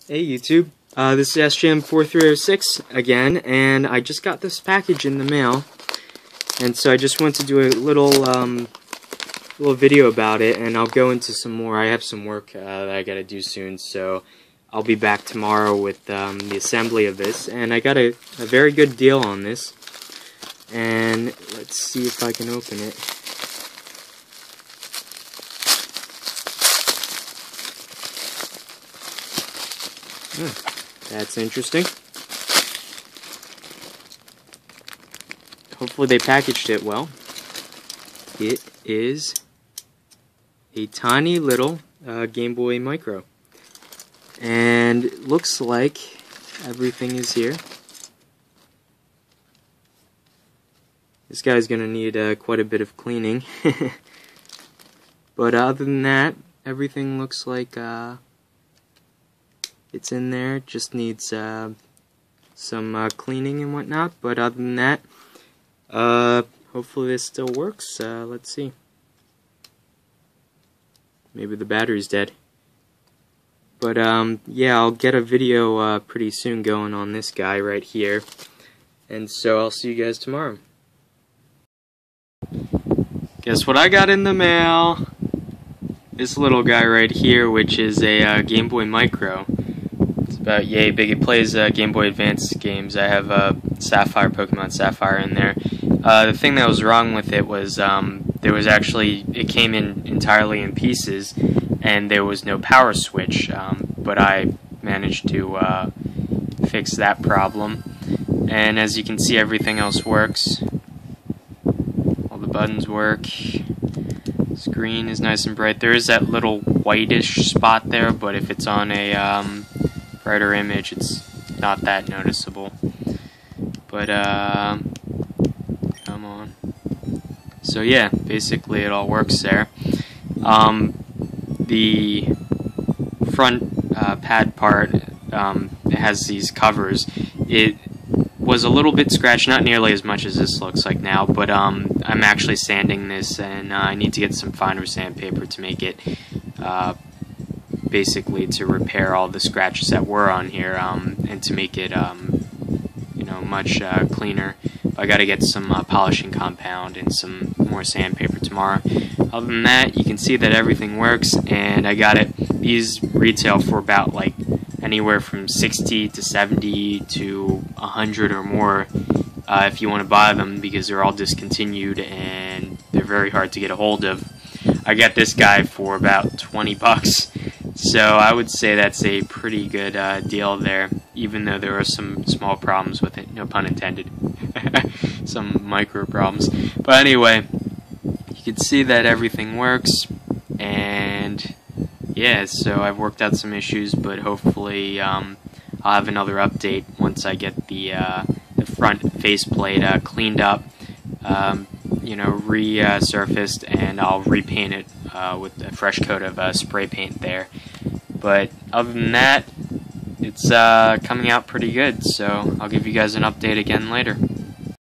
Hey YouTube, this is SJM4306 again, and I just got this package in the mail, and so I just want to do a little video about it, and I'll go into some more. I have some work that I gotta do soon, so I'll be back tomorrow with the assembly of this, and I got a very good deal on this, and let's see if I can open it. That's interesting. Hopefully they packaged it well. It is a tiny little Game Boy Micro. And it looks like everything is here. This guy's going to need quite a bit of cleaning. But other than that, everything looks like it's in there. Just needs some cleaning and whatnot, but other than that, hopefully this still works. Let's see. Maybe the battery's dead. But yeah, I'll get a video pretty soon going on this guy right here, and so I'll see you guys tomorrow. Guess what I got in the mail? This little guy right here, which is a Game Boy Micro. About yay big. It plays Game Boy Advance games. I have Sapphire, Pokemon Sapphire in there. The thing that was wrong with it was there was actually, it came in entirely in pieces, and there was no power switch. But I managed to fix that problem, and as you can see, everything else works. All the buttons work. Screen is nice and bright. There is that little whitish spot there, but if it's on a brighter image, it's not that noticeable. But come on. So yeah, basically it all works there. The front pad part, it has these covers. It was a little bit scratched, not nearly as much as this looks like now, but I'm actually sanding this, and I need to get some finer sandpaper to make it basically to repair all the scratches that were on here, and to make it you know, much cleaner. I got to get some polishing compound and some more sandpaper tomorrow. Other than that, you can see that everything works, and I got it. These retail for about like anywhere from 60 to 70 to 100 or more if you want to buy them, because they're all discontinued and they're very hard to get a hold of. I got this guy for about 20 bucks. So I would say that's a pretty good deal there, even though there are some small problems with it, no pun intended. Some micro problems. But anyway, you can see that everything works, and yeah, so I've worked out some issues, but hopefully I'll have another update once I get the front faceplate cleaned up, you know, resurfaced, and I'll repaint it with a fresh coat of spray paint there. But other than that, it's coming out pretty good, so I'll give you guys an update again later.